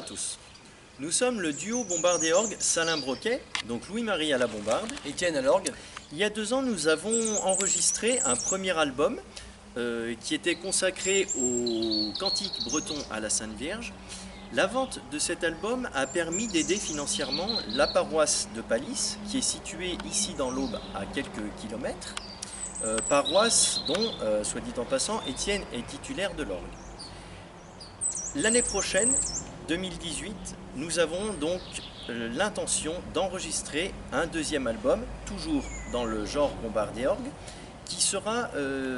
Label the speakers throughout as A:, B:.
A: tous. Nous sommes le duo Bombarde et Orgue Salin Broquet, donc Louis-Marie à la bombarde.
B: Étienne à l'orgue.
A: Il y a 2 ans, nous avons enregistré un premier album qui était consacré au cantique breton à la Sainte Vierge. La vente de cet album a permis d'aider financièrement la paroisse de Palisse, qui est située ici dans l'Aube à quelques kilomètres, paroisse dont, soit dit en passant, Étienne est titulaire de l'orgue. L'année prochaine, 2018, nous avons donc l'intention d'enregistrer un deuxième album, toujours dans le genre Bombarde et Orgue, qui sera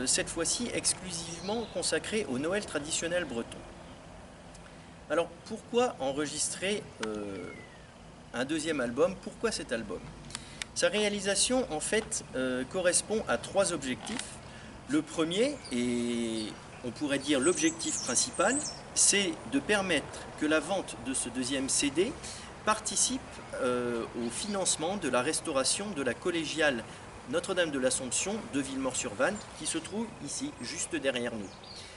A: cette fois-ci exclusivement consacré au Noël traditionnel breton. Alors pourquoi enregistrer un deuxième album? Pourquoi cet album? Sa réalisation en fait correspond à 3 objectifs. Le premier, et on pourrait dire l'objectif principal, c'est de permettre que la vente de ce deuxième CD participe au financement de la restauration de la collégiale Notre-Dame de l'Assomption de Villemort-sur-Vanne, qui se trouve ici, juste derrière nous.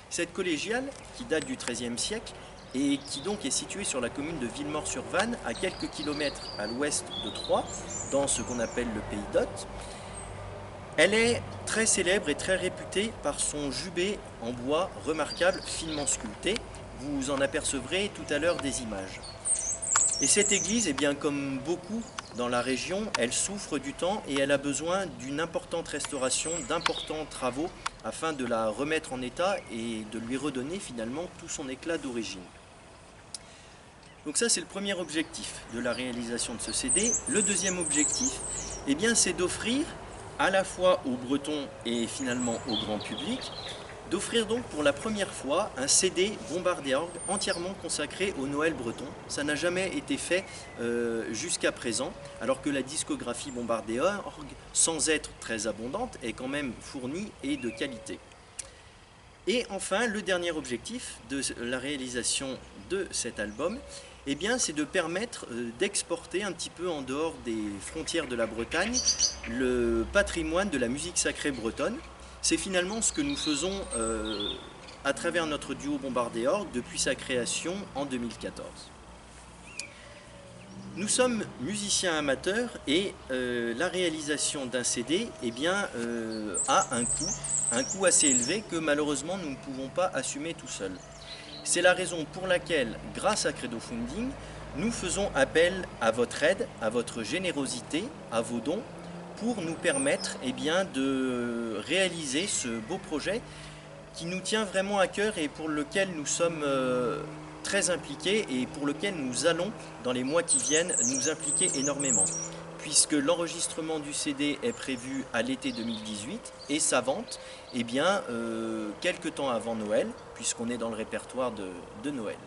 A: Cette collégiale, qui date du XIIIe siècle, et qui donc est située sur la commune de Villemort-sur-Vanne, à quelques kilomètres à l'ouest de Troyes, dans ce qu'on appelle le Pays d'Othe. Elle est très célèbre et très réputée par son jubé en bois remarquable, finement sculpté. Vous en apercevrez tout à l'heure des images. Et cette église, eh bien, comme beaucoup dans la région, elle souffre du temps et elle a besoin d'une importante restauration, d'importants travaux afin de la remettre en état et de lui redonner finalement tout son éclat d'origine. Donc ça, c'est le premier objectif de la réalisation de ce CD. Le deuxième objectif, eh bien, c'est d'offrir à la fois aux Bretons et finalement au grand public, d'offrir donc pour la première fois un CD Bombarde et Orgue entièrement consacré au Noël breton. Ça n'a jamais été fait jusqu'à présent, alors que la discographie Bombarde et Orgue, sans être très abondante, est quand même fournie et de qualité. Et enfin, le dernier objectif de la réalisation de cet album, eh bien, c'est de permettre d'exporter un petit peu en dehors des frontières de la Bretagne le patrimoine de la musique sacrée bretonne. C'est finalement ce que nous faisons à travers notre duo Bombarde et Orgue depuis sa création en 2014. Nous sommes musiciens amateurs et la réalisation d'un CD eh bien, a un coût assez élevé que malheureusement nous ne pouvons pas assumer tout seuls. C'est la raison pour laquelle, grâce à Credo Funding, nous faisons appel à votre aide, à votre générosité, à vos dons, pour nous permettre eh bien, de réaliser ce beau projet qui nous tient vraiment à cœur et pour lequel nous sommes très impliqués et pour lequel nous allons, dans les mois qui viennent, nous impliquer énormément. Puisque l'enregistrement du CD est prévu à l'été 2018 et sa vente, eh bien, quelques temps avant Noël, puisqu'on est dans le répertoire de Noël.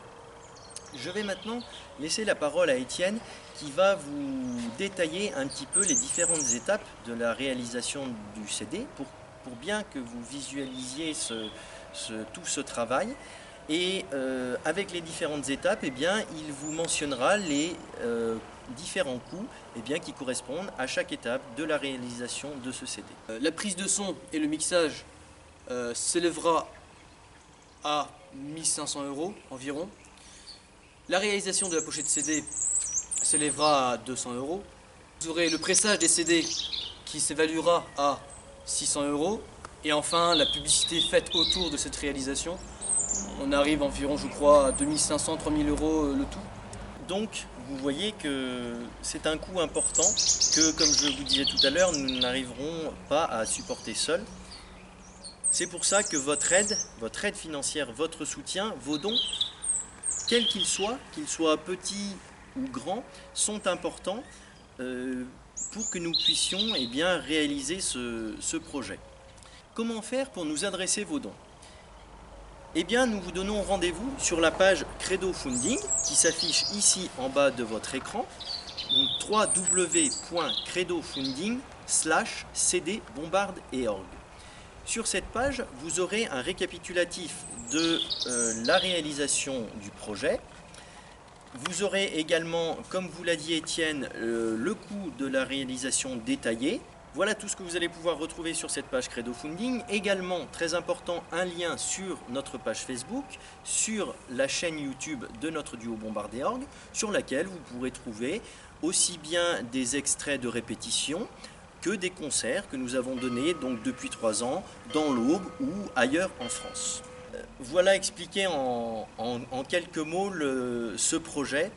A: Je vais maintenant laisser la parole à Étienne qui va vous détailler un petit peu les différentes étapes de la réalisation du CD pour bien que vous visualisiez tout ce travail. Et avec les différentes étapes, eh bien, il vous mentionnera les différents coûts eh bien, qui correspondent à chaque étape de la réalisation de ce CD.
B: La prise de son et le mixage s'élèvera à 1500 € environ. La réalisation de la pochette CD s'élèvera à 200 €. Vous aurez le pressage des CD qui s'évaluera à 600 €. Et enfin, la publicité faite autour de cette réalisation. On arrive environ, je crois, à 2500-3000 € le tout.
A: Donc, vous voyez que c'est un coût important que, comme je vous disais tout à l'heure, nous n'arriverons pas à supporter seuls. C'est pour ça que votre aide financière, votre soutien, vos dons, quels qu'ils soient petits ou grands, sont importants pour que nous puissions eh bien, réaliser ce projet. Comment faire pour nous adresser vos dons? Eh bien, nous vous donnons rendez-vous sur la page Credo Funding qui s'affiche ici en bas de votre écran, www.credofunding/CD Bombarde et Orgue. Sur cette page, vous aurez un récapitulatif de la réalisation du projet. Vous aurez également, comme vous l'a dit Étienne, le coût de la réalisation détaillé. Voilà tout ce que vous allez pouvoir retrouver sur cette page Credo Funding. Également, très important, un lien sur notre page Facebook, sur la chaîne YouTube de notre duo Bombardé Orgue, sur laquelle vous pourrez trouver aussi bien des extraits de répétition que des concerts que nous avons donnés donc depuis 3 ans dans l'Aube ou ailleurs en France. Voilà expliqué en quelques mots ce projet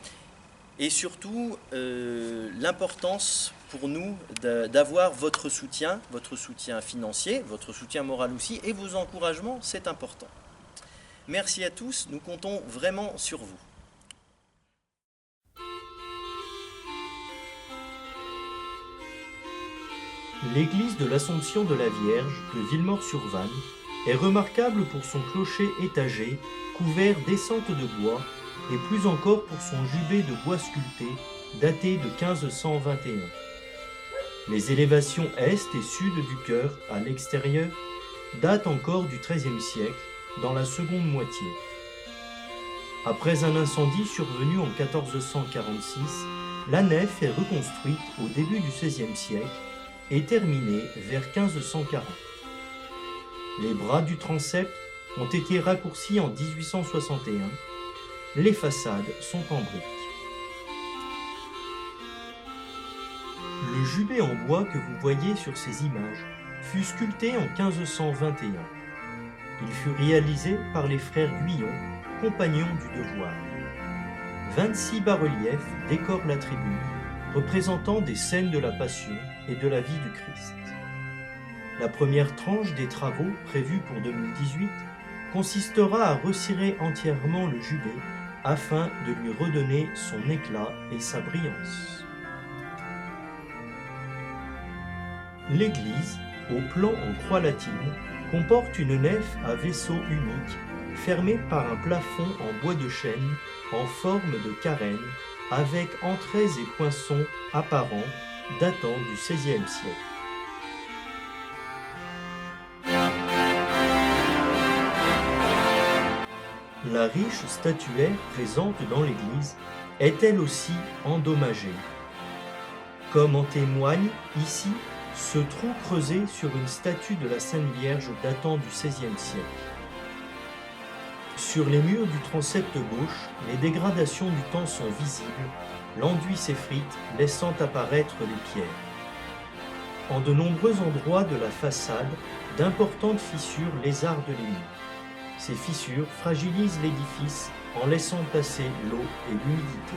A: et surtout l'importance pour nous d'avoir votre soutien financier, votre soutien moral aussi et vos encouragements, c'est important. Merci à tous, nous comptons vraiment sur vous.
C: L'église de l'Assomption de la Vierge de Villemort-sur-Vanne est remarquable pour son clocher étagé, couvert d'essentes de bois, et plus encore pour son jubé de bois sculpté, daté de 1521. Les élévations est et sud du chœur, à l'extérieur, datent encore du XIIIe siècle, dans la seconde moitié. Après un incendie survenu en 1446, la nef est reconstruite au début du XVIe siècle et terminée vers 1540. Les bras du transept ont été raccourcis en 1861. Les façades sont en briques. Le jubé en bois que vous voyez sur ces images fut sculpté en 1521. Il fut réalisé par les frères Guyon, compagnons du devoir. 26 bas-reliefs décorent la tribune, représentant des scènes de la Passion et de la vie du Christ. La première tranche des travaux, prévue pour 2018, consistera à resserrer entièrement le jubé afin de lui redonner son éclat et sa brillance. L'église, au plan en croix latine, comporte une nef à vaisseau unique, fermée par un plafond en bois de chêne en forme de carène, avec entrées et poinçons apparents datant du XVIe siècle. La riche statuaire présente dans l'église est elle aussi endommagée. Comme en témoigne ici ce trou creusé sur une statue de la Sainte Vierge datant du XVIe siècle. Sur les murs du transept gauche, les dégradations du temps sont visibles, l'enduit s'effrite, laissant apparaître les pierres. En de nombreux endroits de la façade, d'importantes fissures lézardent les murs. Ces fissures fragilisent l'édifice en laissant passer l'eau et l'humidité.